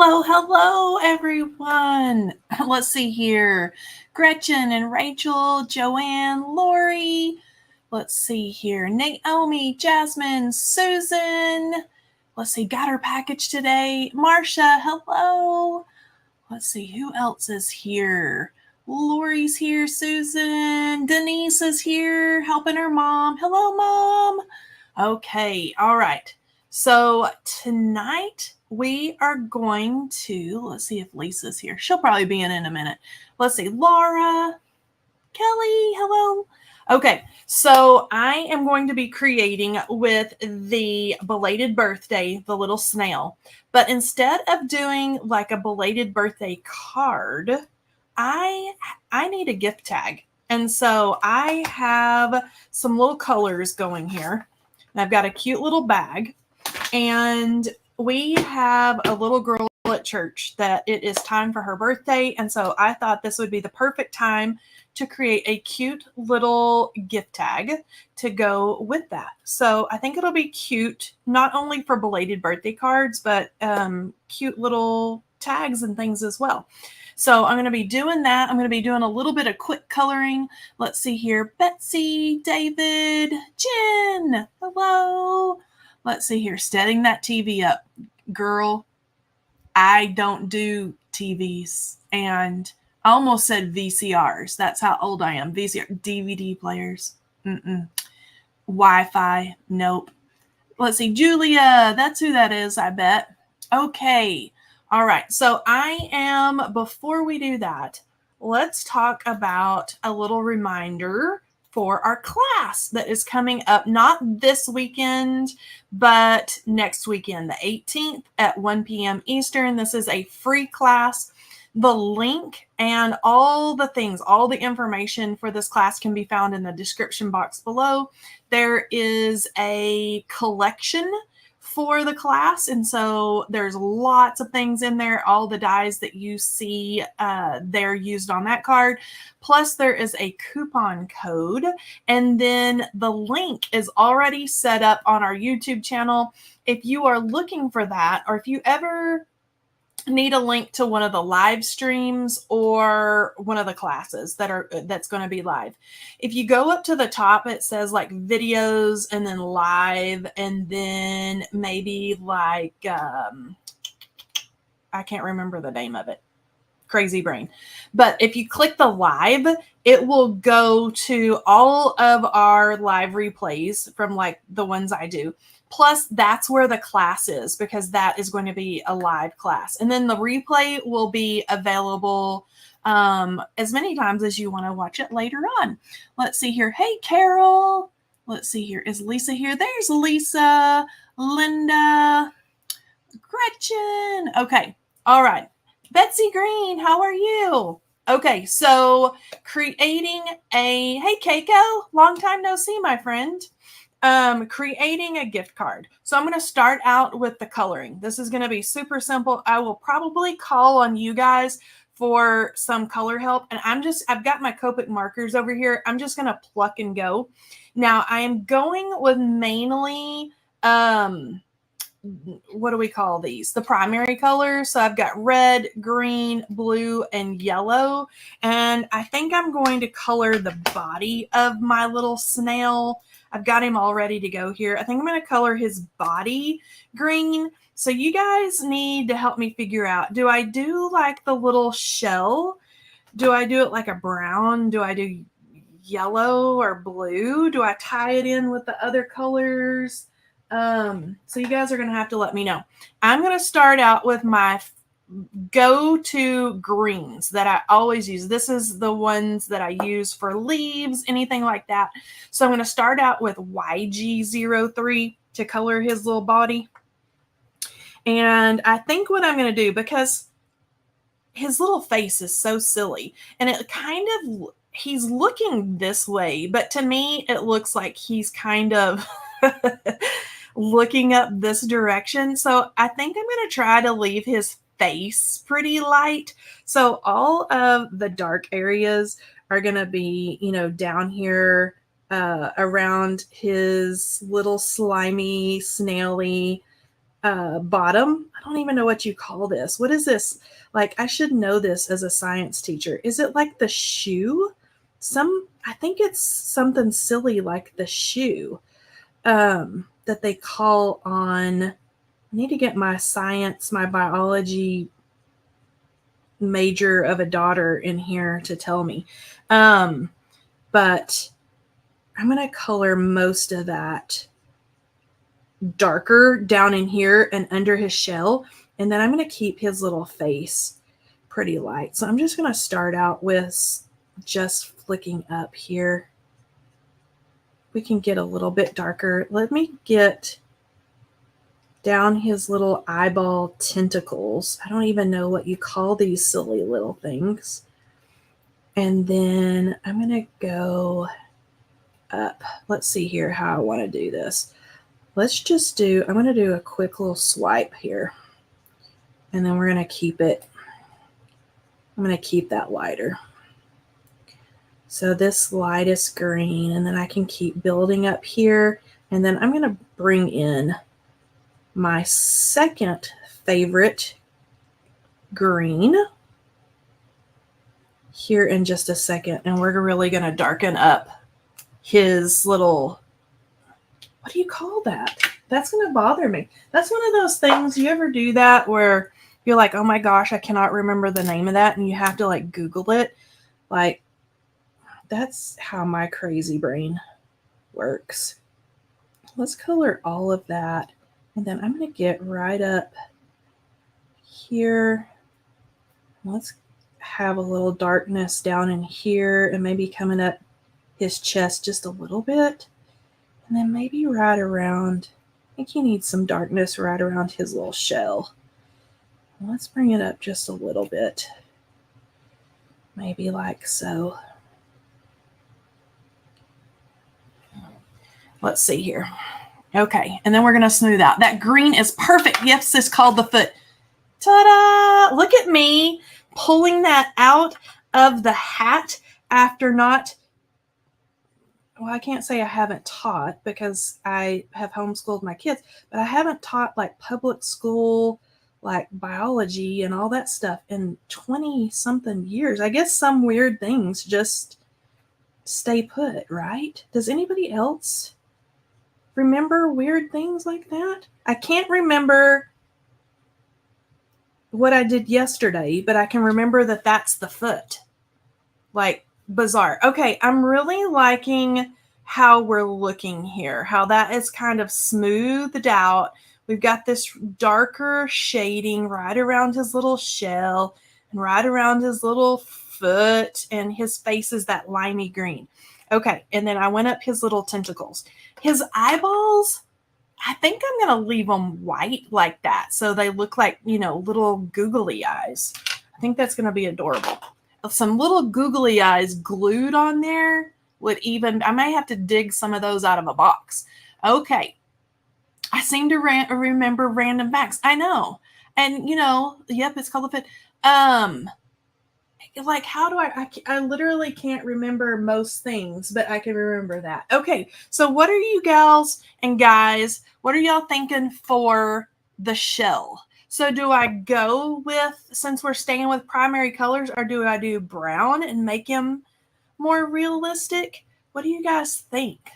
Hello, everyone. Let's see here. Gretchen and Rachel, Joanne, Lori. Let's see here. Naomi, Jasmine, Susan. Let's see, got her package today. Marcia, hello. Let's see, who else is here? Lori's here, Susan. Denise is here helping her mom. Hello, Mom. Okay, all right. So tonight we are going to, let's see if Lisa's here. She'll probably be in a minute. Let's see, Laura, Kelley, hello. Okay, so I am going to be creating with the belated birthday, the little snail. But instead of doing like a belated birthday card, I need a gift tag. And so I have some little colors going here. And I've got a cute little bag. And we have a little girl at church that it is time for her birthday. And so I thought this would be the perfect time to create a cute little gift tag to go with that. So I think it'll be cute, not only for belated birthday cards, but cute little tags and things as well. So I'm going to be doing that. I'm going to be doing a little bit of quick coloring. Let's see here. Betsy, David, Jen, hello. Let's see here. Steadying that TV up. Girl, I don't do TVs. And I almost said VCRs. That's how old I am. VCR, DVD players. Wi-Fi. Nope. Let's see. Julia. That's who that is, I bet. Okay. All right. So before we do that, let's talk about a little reminder for our class that is coming up, not this weekend, but next weekend, the 18th at 1 p.m. Eastern. This is a free class. The link and all the things, all the information for this class can be found in the description box below. There is a collection for the class, and so there's lots of things in there. All the dies that you see they're used on that card, plus there is a coupon code, and then the link is already set up on our YouTube channel. If you are looking for that, or if you ever need a link to one of the live streams or one of the classes that's going to be live, if you go up to the top, it says like videos and then live, and then maybe like I can't remember the name of it, crazy brain. But if you click the live, it will go to all of our live replays from like the ones I do. Plus, that's where the class is, because that is going to be a live class. And then the replay will be available as many times as you want to watch it later on. Let's see here. Hey, Carol. Let's see here. Is Lisa here? There's Lisa, Linda, Gretchen. Okay. All right. Betsy Green, how are you? Okay, so creating hey, Keiko, long time no see, my friend. Creating a gift card. So I'm going to start out with the coloring. This is going to be super simple. I will probably call on you guys for some color help. And I've got my Copic markers over here. I'm just going to pluck and go. Now I am going with mainly, what do we call these? The primary colors. So I've got red, green, blue, and yellow. And I think I'm going to color the body of my little snail. I've got him all ready to go here. I think I'm going to color his body green. So you guys need to help me figure out, do I do like the little shell? Do I do it like a brown? Do I do yellow or blue? Do I tie it in with the other colors? So you guys are going to have to let me know. I'm going to start out with my go-to greens that I always use. This is the ones that I use for leaves, anything like that. So I'm going to start out with YG03 to color his little body. And I think what I'm going to do, because his little face is so silly, and it kind of, he's looking this way, but to me, it looks like he's kind of looking up this direction. So I think I'm going to try to leave his face pretty light. So all of the dark areas are going to be, down here around his little slimy, snaily bottom. I don't even know what you call this. What is this? Like, I should know this as a science teacher. Is it like the shoe? I think it's something silly like the shoe that they call on. I need to get my biology major of a daughter in here to tell me. But I'm going to color most of that darker down in here and under his shell. And then I'm going to keep his little face pretty light. So I'm just going to start out with just flicking up here. We can get a little bit darker. Let me get down his little eyeball tentacles. I don't even know what you call these silly little things. And then I'm going to go up. Let's see here how I want to do this. I'm going to do a quick little swipe here. And then we're going to keep it. I'm going to keep that lighter. So this lightest green, and then I can keep building up here. And then I'm going to bring in my second favorite green here in just a second. And we're really going to darken up his little, what do you call that? That's going to bother me. That's one of those things, you ever do that where you're like, oh my gosh, I cannot remember the name of that. And you have to like Google it. Like, that's how my crazy brain works. Let's color all of that. And then I'm going to get right up here. Let's have a little darkness down in here and maybe coming up his chest just a little bit. And then maybe right around, I think he needs some darkness right around his little shell. Let's bring it up just a little bit. Maybe like so. Let's see here. Okay, and then we're going to smooth out. That green is perfect. Yes, it's called the foot. Ta-da! Look at me pulling that out of the hat after not, well, I can't say I haven't taught because I have homeschooled my kids, but I haven't taught like public school, like biology and all that stuff in 20-something years. I guess some weird things just stay put, right? Does anybody else remember weird things like that? I can't remember what I did yesterday, but I can remember that that's the foot. Like, bizarre. Okay, I'm really liking how we're looking here, how that is kind of smoothed out. We've got this darker shading right around his little shell and right around his little foot, and his face is that limey green. Okay, and then I went up his little tentacles. His eyeballs, I think I'm going to leave them white like that so they look like, little googly eyes. I think that's going to be adorable. Some little googly eyes glued on there I may have to dig some of those out of a box. Okay. I seem to remember random facts. I know. And, yep, it's called the fit. Like, how do I literally can't remember most things, but I can remember that. Okay, so what are you gals and guys, what are y'all thinking for the shell? So do I go with, since we're staying with primary colors, or do I do brown and make him more realistic? What do you guys think?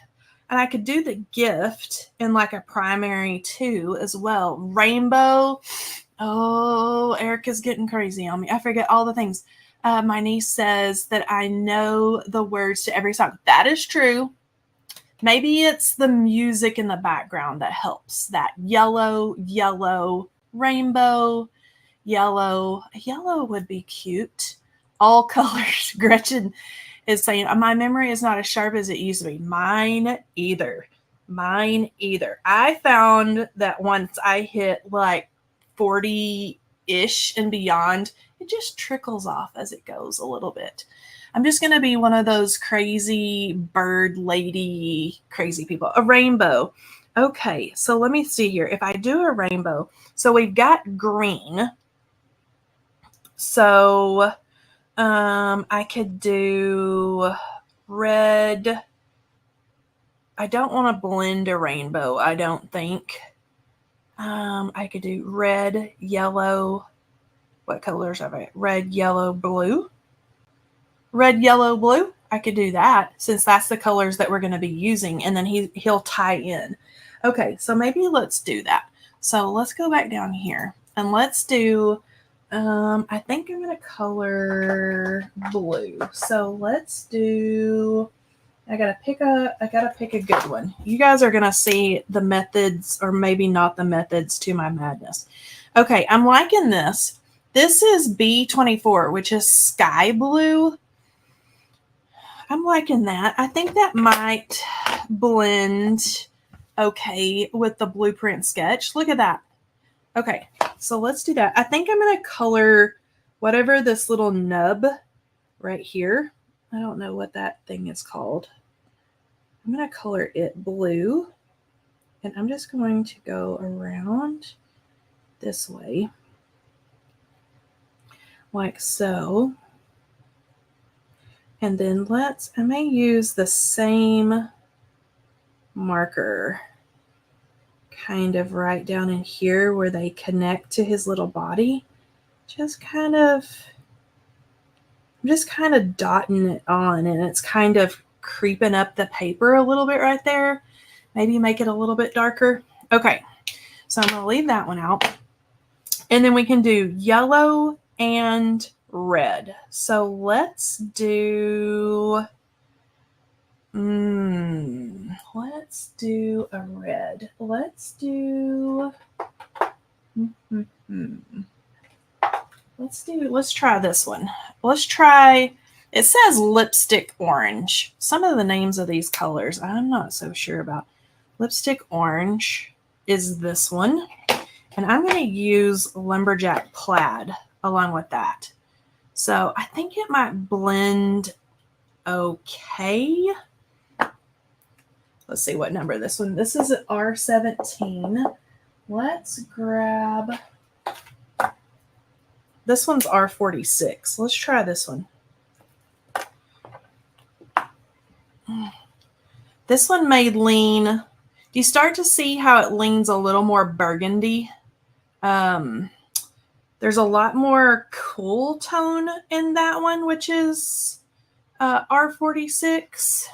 And I could do the gift in like a primary too as well. Rainbow. Oh, Erica's getting crazy on me. I forget all the things. My niece says that I know the words to every song. That is true. Maybe it's the music in the background that helps. That yellow, rainbow, yellow. Yellow would be cute. All colors. Gretchen is saying, my memory is not as sharp as it used to be. Mine either. I found that once I hit like 40-ish and beyond, it just trickles off as it goes a little bit. I'm just going to be one of those crazy bird lady crazy people. A rainbow. Okay, so let me see here. If I do a rainbow, so we've got green. So I could do red. I don't want to blend a rainbow, I don't think. I could do red, yellow. What colors are it? Red, yellow, blue. Red, yellow, blue. I could do that since that's the colors that we're going to be using, and then he'll tie in. Okay, so maybe let's do that. So let's go back down here and let's do, I think I'm going to color blue. So let's do, I gotta pick a good one. You guys are gonna see the methods, or maybe not the methods, to my madness. Okay, I'm liking this. This is B24, which is sky blue. I'm liking that. I think that might blend okay with the blueprint sketch. Look at that. Okay, so let's do that. I think I'm gonna color whatever this little nub right here. I don't know what that thing is called. I'm going to color it blue, and I'm just going to go around this way, like so. And then I may use the same marker kind of right down in here where they connect to his little body. I'm just kind of dotting it on, and it's kind of creeping up the paper a little bit right there. Maybe make it a little bit darker. Okay, so I'm going to leave that one out. And then we can do yellow and red. So let's do, let's do a red. Let's try this one. It says lipstick orange. Some of the names of these colors I'm not so sure about. Lipstick orange is this one. And I'm going to use lumberjack plaid along with that. So I think it might blend okay. Let's see what number this one. This is R17. Let's grab, this one's R46. Let's try this one. This one may lean, do you start to see how it leans a little more burgundy? There's a lot more cool tone in that one, which is R46.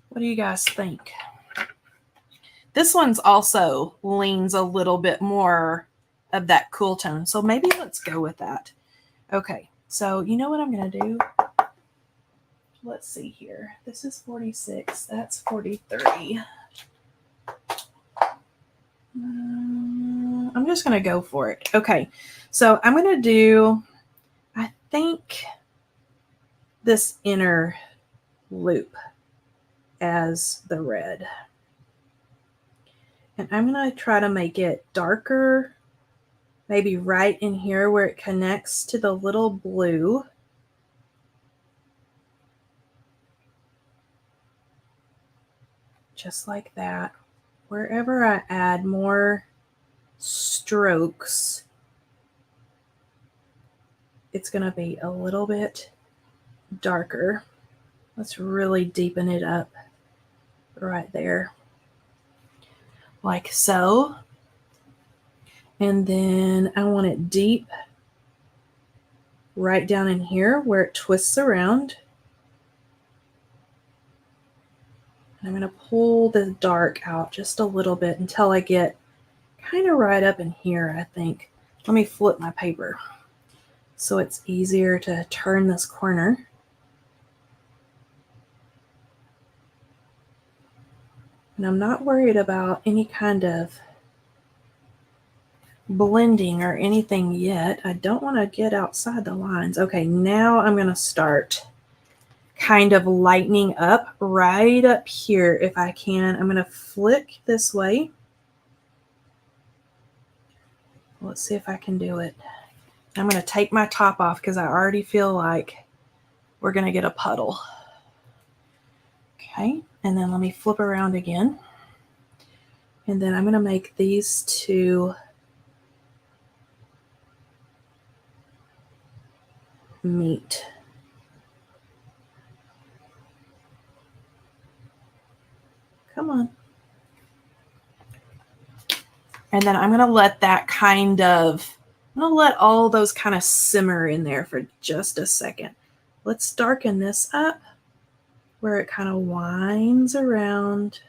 What do you guys think? This one's also leans a little bit more of that cool tone. So maybe let's go with that. Okay, so you know what I'm going to do? Let's see here. This is 46. That's 43. I'm just going to go for it. Okay, so I'm going to do, I think, this inner loop as the red. And I'm going to try to make it darker, maybe right in here where it connects to the little blue. Just like that. Wherever I add more strokes, it's going to be a little bit darker. Let's really deepen it up right there. Like so. And then I want it deep right down in here where it twists around. And I'm going to pull the dark out just a little bit until I get kind of right up in here, I think. Let me flip my paper so it's easier to turn this corner. And I'm not worried about any kind of blending or anything yet. I don't want to get outside the lines. Okay, now I'm going to start kind of lightening up right up here if I can. I'm going to flick this way. Let's see if I can do it. I'm going to take my top off because I already feel like we're going to get a puddle. Okay, and then let me flip around again. And then I'm going to make these two meet. Come on. And then I'm going to let that I'm going to let all those kind of simmer in there for just a second. Let's darken this up where it kind of winds around.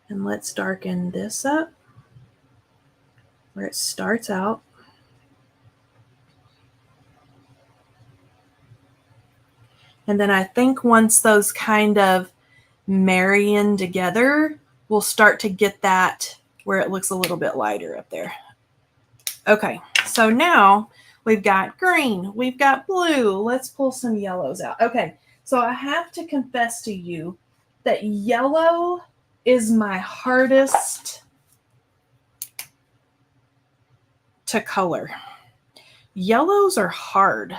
And let's darken this up where it starts out. And then I think once those kind of marry in together, we'll start to get that where it looks a little bit lighter up there. Okay, so now we've got green, we've got blue. Let's pull some yellows out. Okay, so I have to confess to you that yellow is my hardest to color. Yellows are hard.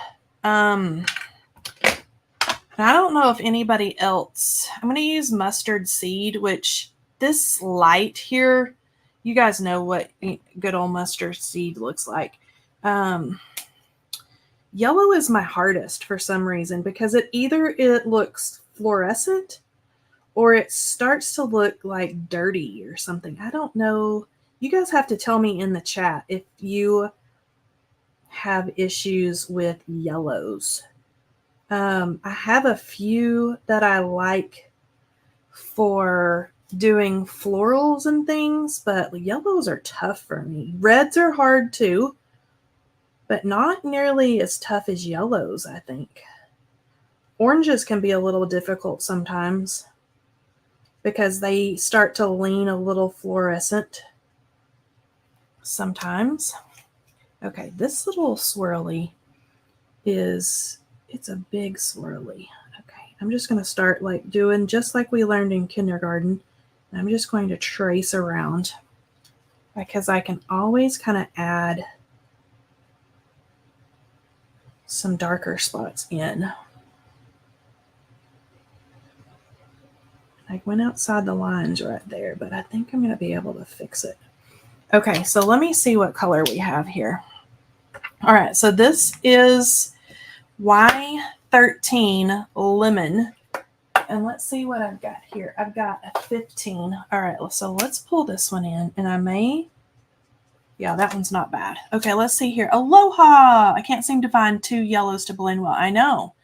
I don't know if anybody else, I'm going to use mustard seed, which this light here, you guys know what good old mustard seed looks like. Yellow is my hardest for some reason because it looks fluorescent or it starts to look like dirty or something. I don't know. You guys have to tell me in the chat if you have issues with yellows. I have a few that I like for doing florals and things, but yellows are tough for me. Reds are hard too, but not nearly as tough as yellows, I think. Oranges can be a little difficult sometimes because they start to lean a little fluorescent sometimes. Okay, this little swirly it's a big swirly. Okay, I'm just going to start like doing just like we learned in kindergarten. I'm just going to trace around because I can always kind of add some darker spots in. I went outside the lines right there, but I think I'm going to be able to fix it. Okay, so let me see what color we have here. All right, so this is Y13 lemon. And let's see what I've got here. I've got a 15. All right, so let's pull this one in. And yeah, that one's not bad. Okay, let's see here. Aloha! I can't seem to find two yellows to blend well. I know.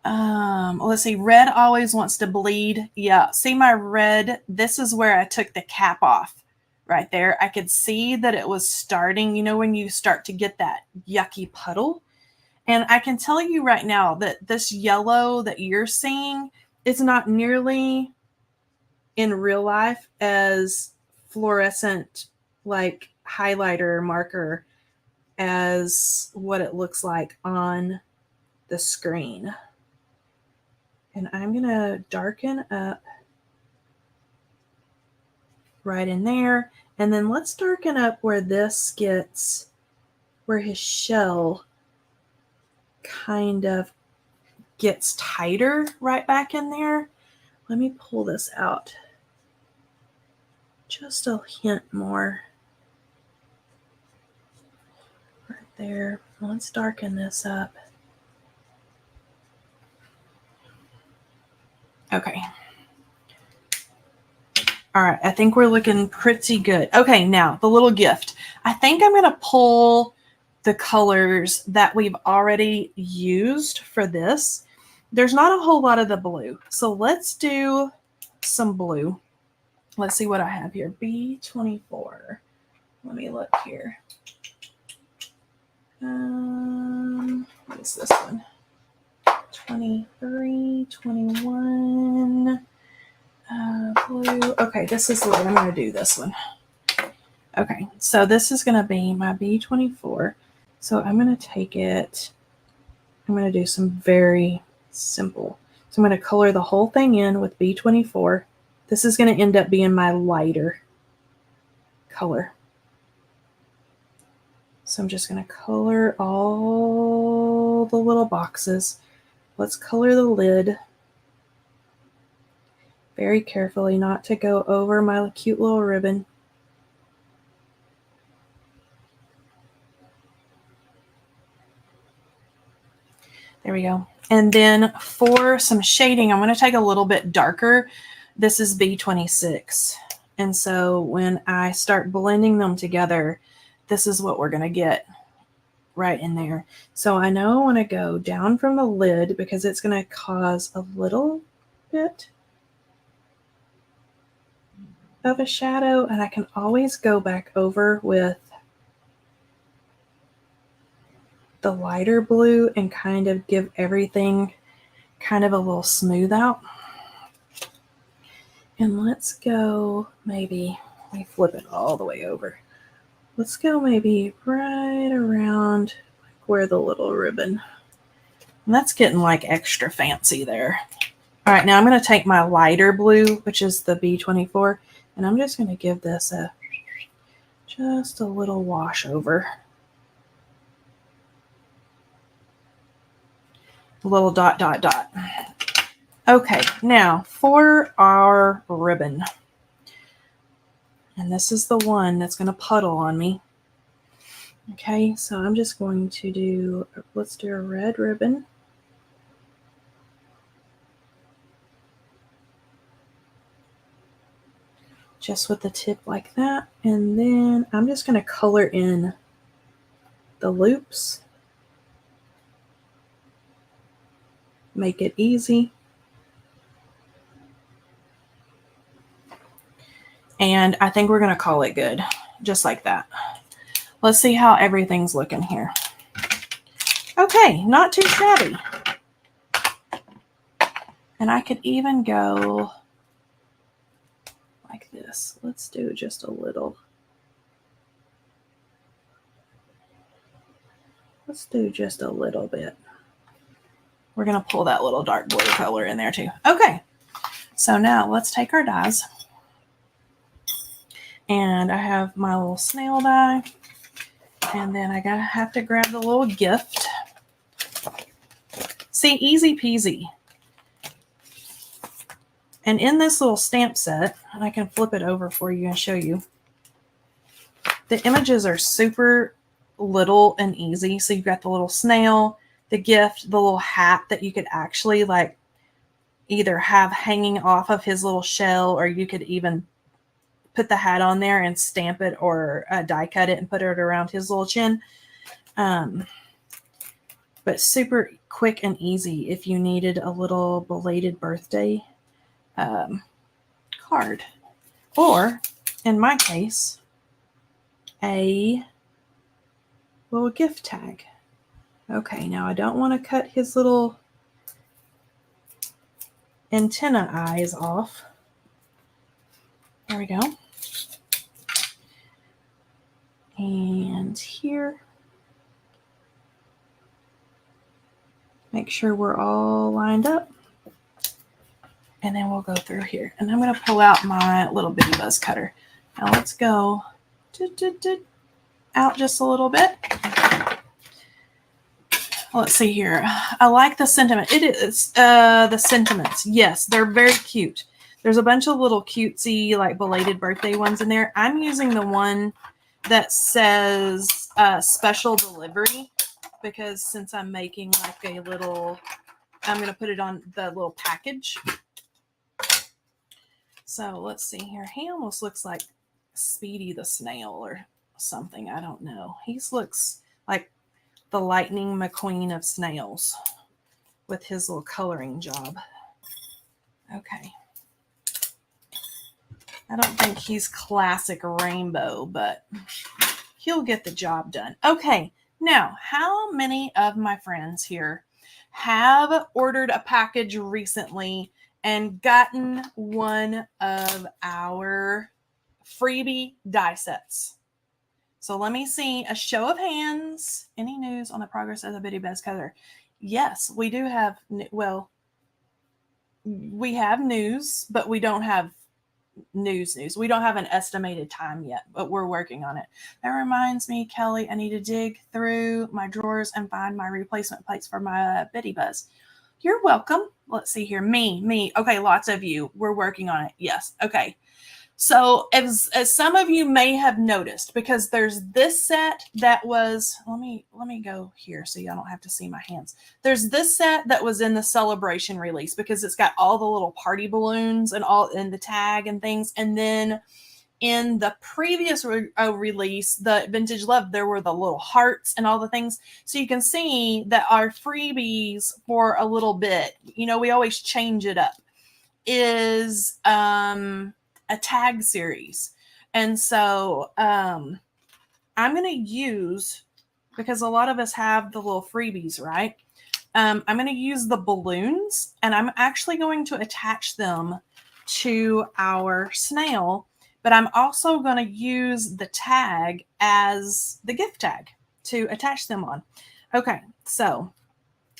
Let's see. Red always wants to bleed. Yeah, see my red? This is where I took the cap off. Right there. I could see that it was starting. You know when you start to get that yucky puddle? And I can tell you right now that this yellow that you're seeing is not nearly in real life as fluorescent like highlighter marker as what it looks like on the screen. And I'm going to darken up right in there. And then let's darken up where where his shell kind of gets tighter right back in there. Let me pull this out just a hint more right there. Let's darken this up. Okay. All right, I think we're looking pretty good. Okay, now the little gift. I think I'm going to pull the colors that we've already used for this. There's not a whole lot of the blue. So let's do some blue. Let's see what I have here. B24. Let me look here. What is this one? 23, 21. Blue. Okay, this is the one. I'm going to do this one. Okay, so this is going to be my B24. So I'm going to take it. I'm going to do some very simple. So I'm going to color the whole thing in with B24. This is going to end up being my lighter color. So I'm just going to color all the little boxes. Let's color the lid very carefully, not to go over my cute little ribbon. There we go. And then for some shading, I'm going to take a little bit darker This is B26. And so when I start blending them together, this is what we're going to get right in there. So I know I want to go down from the lid because it's going to cause a little bit of a shadow, and I can always go back over with the lighter blue and kind of give everything kind of a little smooth out. And let's go maybe, let me flip it all the way over. Let's go maybe right around where the little ribbon. And that's getting like extra fancy there. All right, now I'm going to take my lighter blue, which is the B24, and I'm just going to give this just a little wash over. A little dot, dot, dot. Okay, now for our ribbon. And this is the one that's going to puddle on me. Okay, so I'm just going to do, let's do a red ribbon. Just with the tip like that. And then I'm just going to color in the loops. Make it easy. And I think we're going to call it good, just like that. Let's see how everything's looking here. Okay, not too shabby. And I could even go like this. Let's do just a little. Let's do just a little bit. We're going to pull that little dark blue color in there too. Okay, so now let's take our dies. And I have my little snail die. And then I have to grab the little gift. See, easy peasy. And in this little stamp set, and I can flip it over for you and show you, the images are super little and easy. So you've got the little snail, the gift, the little hat that you could actually like either have hanging off of his little shell, or you could even put the hat on there and stamp it, or die cut it and put it around his little chin. But super quick and easy if you needed a little belated birthday card. Or, in my case, a little gift tag. Okay, now I don't want to cut his little antenna eyes off. There we go. And here, make sure we're all lined up. And then we'll go through here. And I'm going to pull out my little bitty buzz cutter. Now let's go out just a little bit. Let's see here. I like the sentiment. It is the sentiments. Yes, they're very cute. There's a bunch of little cutesy, like belated birthday ones in there. I'm using the one that says special delivery, because since I'm making like a little, I'm going to put it on the little package. So let's see here. He almost looks like Speedy the snail or something. I don't know. He looks like the Lightning McQueen of snails with his little coloring job. Okay. I don't think he's classic rainbow, but he'll get the job done. Okay, now, how many of my friends here have ordered a package recently and gotten one of our freebie die sets? So let me see a show of hands. Any news on the progress of the Bitty Buzz Cutter? Yes, we do have, well, we have news, but we don't have news. We don't have an estimated time yet, but we're working on it. That reminds me, Kelly, I need to dig through my drawers and find my replacement plates for my Bitty Buzz. You're welcome. Let's see here. Me. Okay, lots of you. We're working on it. Yes. Okay. So as some of you may have noticed, because there's this set that was, let me go here so y'all don't have to see my hands. There's this set that was in the celebration release because it's got all the little party balloons and all in the tag and things. And then in the previous release, the Vintage Love, there were the little hearts and all the things. So you can see that our freebies for a little bit, you know, we always change it up, is a tag series. And so I'm going to use, because a lot of us have the little freebies, right? I'm going to use the balloons, and I'm actually going to attach them to our snail, but I'm also going to use the tag as the gift tag to attach them on. Okay, so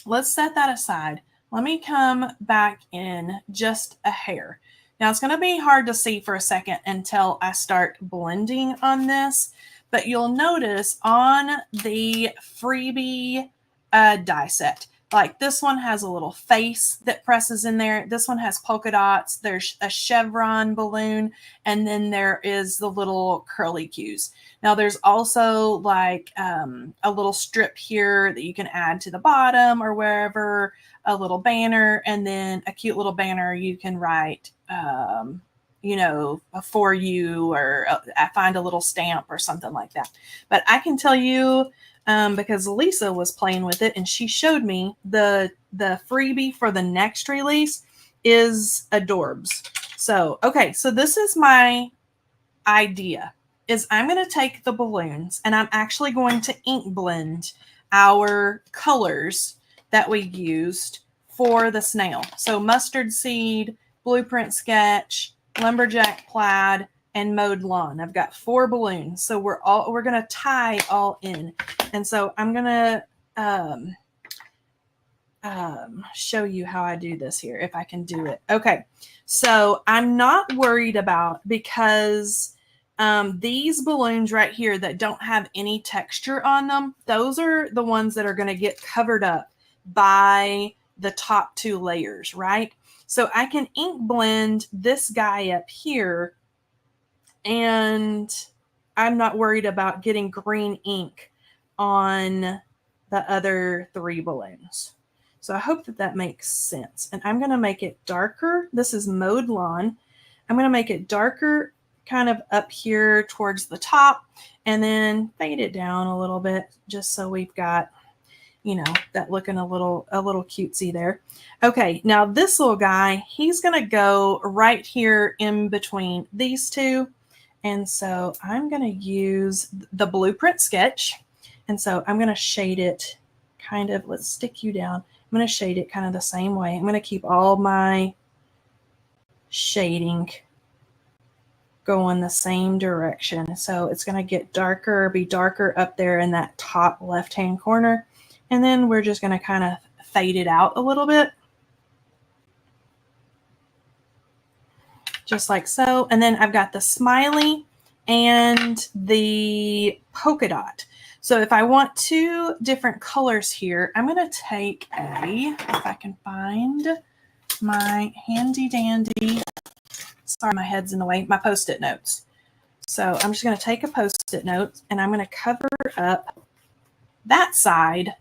let's set that aside. Let me come back in just a hair. Now it's going to be hard to see for a second until I start blending on this, but you'll notice on the freebie die set, like this one has a little face that presses in there. This one has polka dots. There's a chevron balloon, and then there is the little curly cues. Now there's also like a little strip here that you can add to the bottom or wherever, a little banner, and then a cute little banner you can write, you know, for you, or I find a little stamp or something like that. But I can tell you, because Lisa was playing with it and she showed me the freebie for the next release is adorbs. So, okay, so this is my idea, is I'm going to take the balloons and I'm actually going to ink blend our colors that we used for the snail. So mustard seed, blueprint sketch, lumberjack plaid, and mowed lawn. I've got 4 balloons. So we're going to tie all in. And so I'm going to show you how I do this here, if I can do it. Okay. So I'm not worried about, because these balloons right here that don't have any texture on them, those are the ones that are going to get covered up by the top 2 layers, right? So I can ink blend this guy up here, and I'm not worried about getting green ink on the other 3 balloons. So I hope that that makes sense. And I'm going to make it darker. This is mowed lawn. I'm going to make it darker kind of up here towards the top, and then fade it down a little bit just so we've got, you know, that looking a little cutesy there. Okay, now this little guy, he's going to go right here in between these 2. And so I'm going to use the blueprint sketch. And so I'm going to shade it kind of, let's stick you down. I'm going to shade it kind of the same way. I'm going to keep all my shading going the same direction. So it's going to get darker, be darker up there in that top left-hand corner. And then we're just going to kind of fade it out a little bit. Just like so. And then I've got the smiley and the polka dot. So if I want 2 different colors here, I'm going to take if I can find my handy dandy, sorry, my head's in the way, my Post-it notes. So I'm just going to take a Post-it note and I'm going to cover up that side,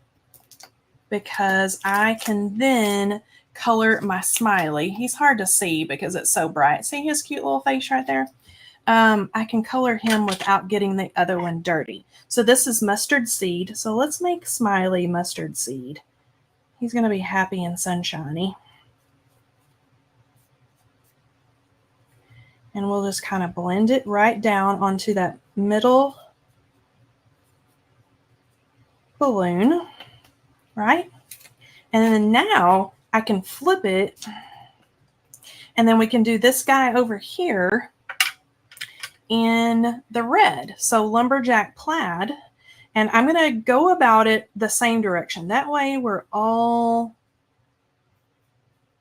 because I can then color my smiley. He's hard to see because it's so bright. See his cute little face right there? I can color him without getting the other one dirty. So this is mustard seed. So let's make smiley mustard seed. He's going to be happy and sunshiny. And we'll just kind of blend it right down onto that middle balloon, right? And then now I can flip it, and then we can do this guy over here in the red. So lumberjack plaid, and I'm going to go about it the same direction. That way we're all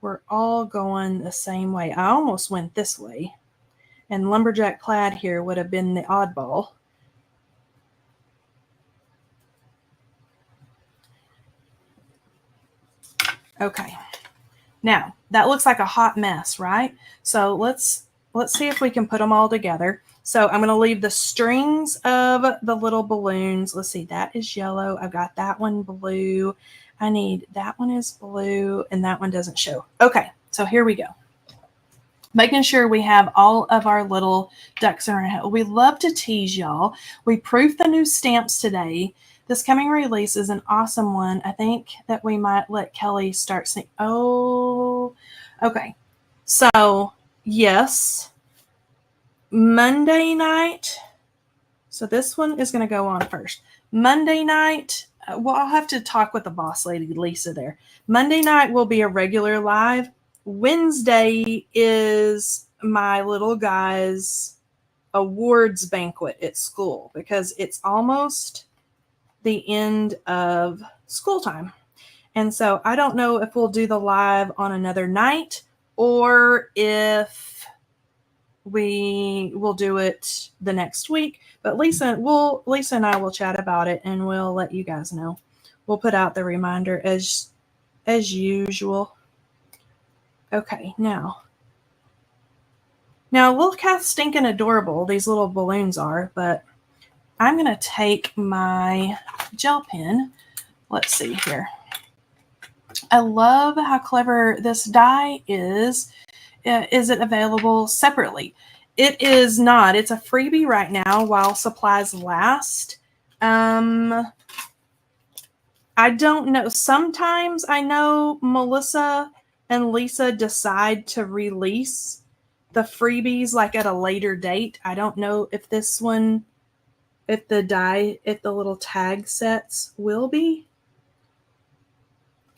going the same way. I almost went this way, and lumberjack plaid here would have been the oddball. Okay, now that looks like a hot mess, right? So let's let's see if we can put them all together. So I'm going to leave the strings of the little balloons. Let's see, that is yellow. I've got that one blue. I need, that one is blue, and that one doesn't show. Okay, so here we go. Making sure we have all of our little ducks in our head. We love to tease y'all. We proofed the new stamps today. This coming release is an awesome one. I think that we might let Kelley start saying, oh, okay. So, yes, Monday night. So this one is going to go on first. Monday night, well, I'll have to talk with the boss lady, Lisa, there. Monday night will be a regular live. Wednesday is my little guy's awards banquet at school because it's almost the end of school time. And so I don't know if we'll do the live on another night or if we will do it the next week. But Lisa and I will chat about it and we'll let you guys know. We'll put out the reminder as usual. Okay, now look how stinking adorable these little balloons are, but I'm going to take my gel pen. Let's see here. I love how clever this die is. Is it available separately? It is not. It's a freebie right now while supplies last. I don't know. Sometimes I know Melissa and Lisa decide to release the freebies like at a later date. I don't know if this one, if the little tag sets will be.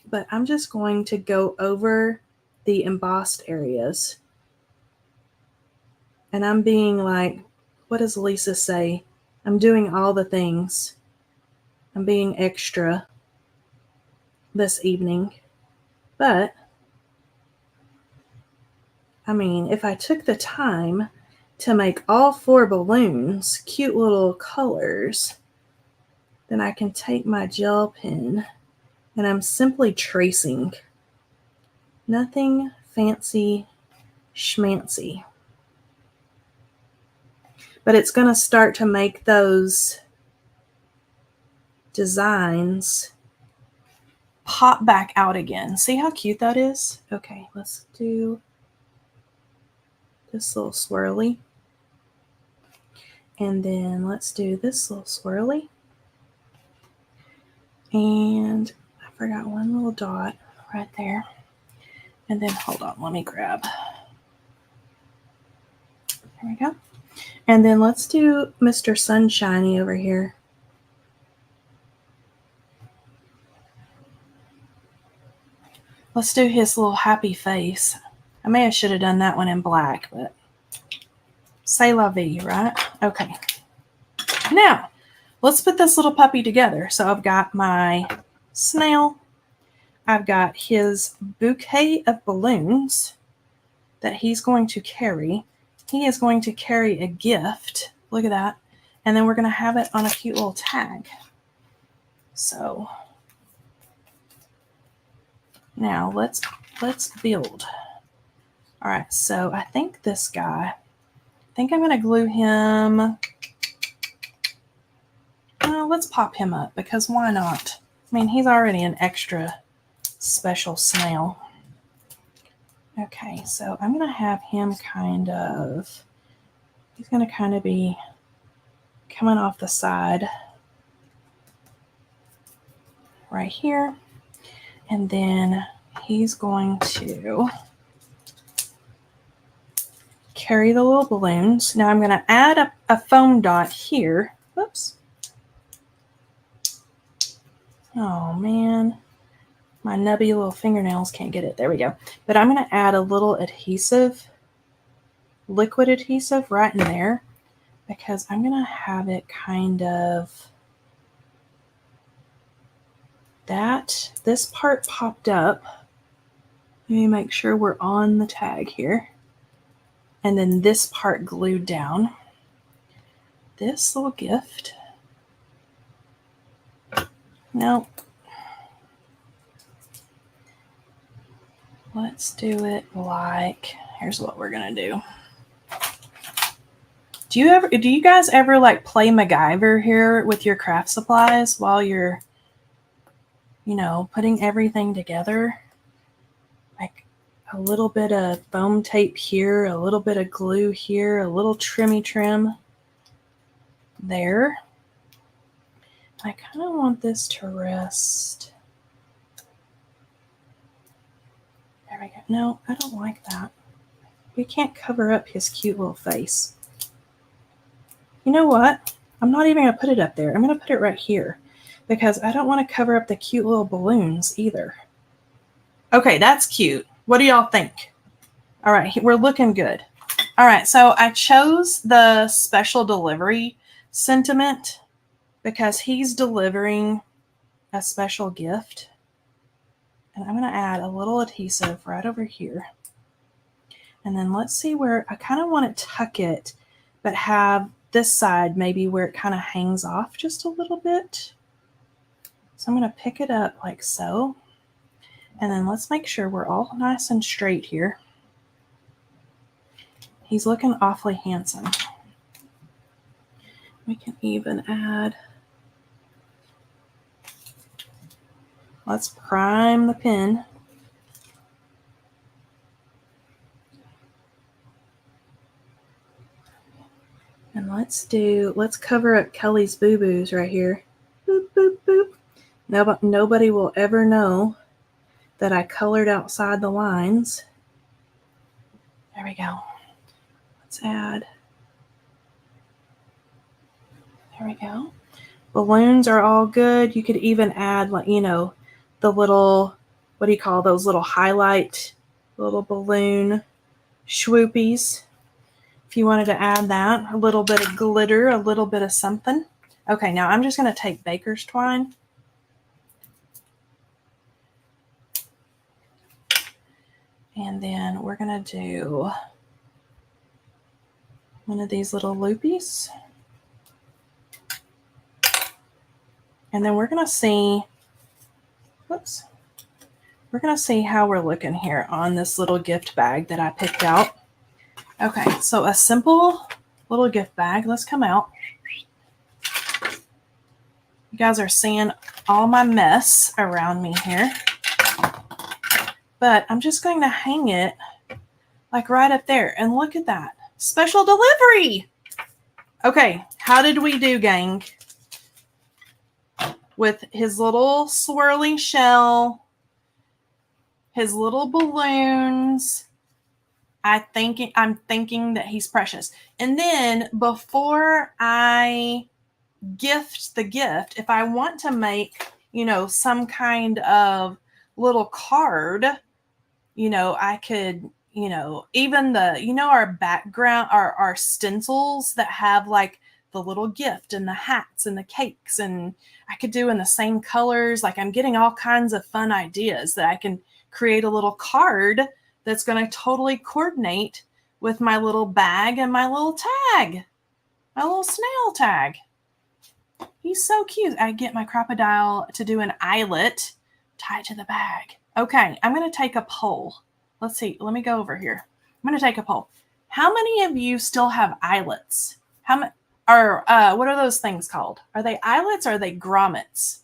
But I'm just going to go over the embossed areas. And I'm being like, what does Lisa say? I'm doing all the things. I'm being extra this evening. But, I mean, if I took the time to make all 4 balloons cute little colors, then I can take my gel pen and I'm simply tracing. Nothing fancy schmancy. But it's going to start to make those designs pop back out again. See how cute that is? Okay, let's do this little swirly. And then let's do this little swirly. And I forgot one little dot right there. And then hold on, let me grab. There we go. And then let's do Mr. Sunshiny over here. Let's do his little happy face. I may have should have done that one in black, but c'est la vie, right? Okay. Now, let's put this little puppy together. So I've got my snail. I've got his bouquet of balloons that he's going to carry. He is going to carry a gift. Look at that. And then we're going to have it on a cute little tag. So now let's build. All right, so I think this guy, I think I'm going to glue him. Let's pop him up because why not? I mean, he's already an extra special snail. Okay, so I'm going to have him he's going to kind of be coming off the side right here. And then he's going to carry the little balloons. Now I'm going to add a foam dot here. Whoops. Oh, man. My nubby little fingernails can't get it. There we go. But I'm going to add a little adhesive, liquid adhesive right in there because I'm going to have it kind of this part popped up. Let me make sure we're on the tag here. And then this part glued down. This little gift. Nope. Let's do it like, here's what we're going to do. Do you guys ever like play MacGyver here with your craft supplies while you're, putting everything together? Like a little bit of foam tape here, a little bit of glue here, a little trimmy trim there. I kind of want this to rest. There we go. No, I don't like that. We can't cover up his cute little face. You know what? I'm not even going to put it up there. I'm going to put it right here because I don't want to cover up the cute little balloons either. Okay, that's cute. What do y'all think? All right, we're looking good. All right, so I chose the special delivery sentiment because he's delivering a special gift. And I'm going to add a little adhesive right over here. And then let's see where I kind of want to tuck it, but have this side maybe where it kind of hangs off just a little bit. So I'm going to pick it up like so. And then let's make sure we're all nice and straight here. He's looking awfully handsome. We can even add, let's prime the pin. And let's cover up Kelley's boo-boos right here. Boop, boop, boop. Nobody will ever know that I colored outside the lines. There we go. Let's add. There we go. Balloons are all good. You could even add, like, the little, what do you call those little highlight, little balloon swoopies. If you wanted to add that, a little bit of glitter, a little bit of something. Okay, now I'm just going to take baker's twine. And then we're going to do one of these little loopies. And then we're going to see, we're going to see how we're looking here on this little gift bag that I picked out. Okay, so a simple little gift bag. Let's come out. You guys are seeing all my mess around me here. But I'm just going to hang it like right up there. And look at that. Special delivery. Okay, how did we do, gang? With his little swirly shell, his little balloons. I'm thinking that he's precious. And then before I gift the gift, if I want to make, some kind of little card, I could, even the, our background, our stencils that have like the little gift and the hats and the cakes, and I could do in the same colors. Like, I'm getting all kinds of fun ideas that I can create a little card that's going to totally coordinate with my little bag and my little tag, my little snail tag. He's so cute. I get my crocodile to do an eyelet tied to the bag. Okay, I'm going to take a poll. Let's see. Let me go over here. I'm going to take a poll. How many of you still have eyelets? How many? Or what are those things called? Are they eyelets or are they grommets?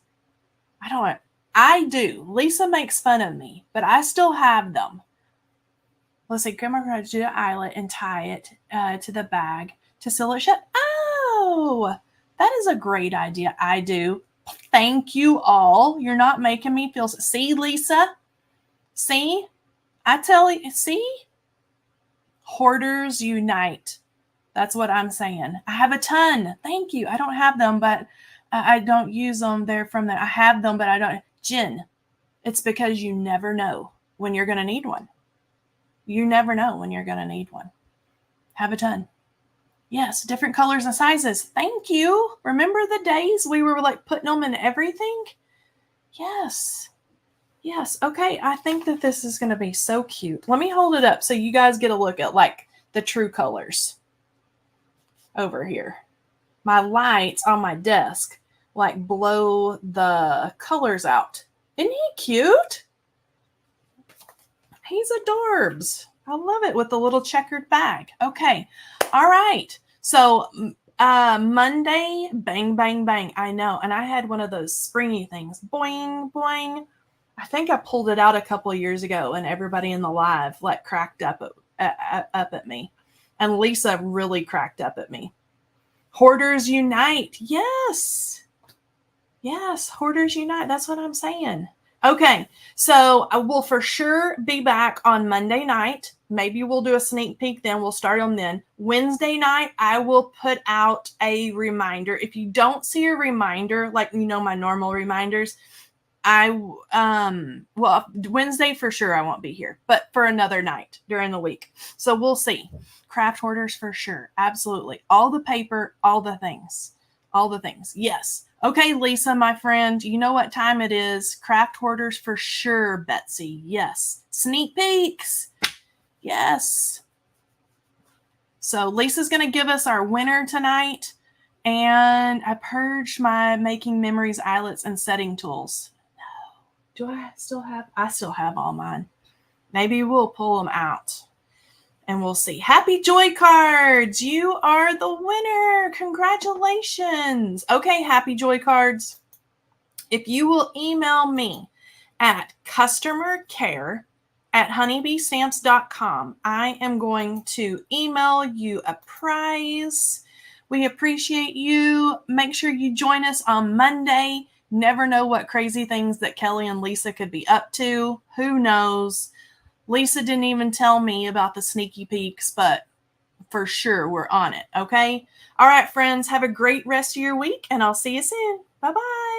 I don't know. I do. Lisa makes fun of me, but I still have them. Let's see. Grandma going to do an eyelet and tie it to the bag to seal it shut. Oh, that is a great idea. I do. Thank you all. You're not making me feel. See, Lisa? See? I tell you, see? Hoarders unite. That's what I'm saying. I have a ton. Thank you. I don't have them, but I don't use them. They're from there. I have them, but I don't. Jen, it's because you never know when you're going to need one. You never know when you're going to need one. Have a ton. Yes, different colors and sizes. Thank you. Remember the days we were like putting them in everything? Yes. Yes. Okay. I think that this is going to be so cute. Let me hold it up so you guys get a look at like the true colors over here. My lights on my desk like blow the colors out. Isn't he cute? He's adorbs. I love it with the little checkered bag. Okay. All right. So Monday, bang, bang, bang. I know. And I had one of those springy things. Boing, boing. I think I pulled it out a couple of years ago and everybody in the live like cracked up at me. And Lisa really cracked up at me. Hoarders unite. Yes. Yes. Hoarders unite. That's what I'm saying. Okay. So I will for sure be back on Monday night. Maybe we'll do a sneak peek then. We'll start on then. Wednesday night, I will put out a reminder. If you don't see a reminder, like, my normal reminders, well, Wednesday for sure I won't be here, but for another night during the week. So we'll see. Craft hoarders for sure. Absolutely. All the paper, all the things. All the things. Yes. Okay, Lisa, my friend, you know what time it is. Craft hoarders for sure, Betsy. Yes. Sneak peeks. Yes. So Lisa's going to give us our winner tonight. And I purged my making memories eyelets and setting tools. Do I still have all mine. Maybe we'll pull them out and we'll see. Happy Joy Cards. You are the winner. Congratulations. Okay, Happy Joy Cards. If you will email me at customercare@honeybeestamps.com, I am going to email you a prize. We appreciate you. Make sure you join us on Monday. Never know what crazy things that Kelley and Lisa could be up to. Who knows? Lisa didn't even tell me about the sneaky peeks, but for sure we're on it, okay? All right, friends, have a great rest of your week, and I'll see you soon. Bye-bye.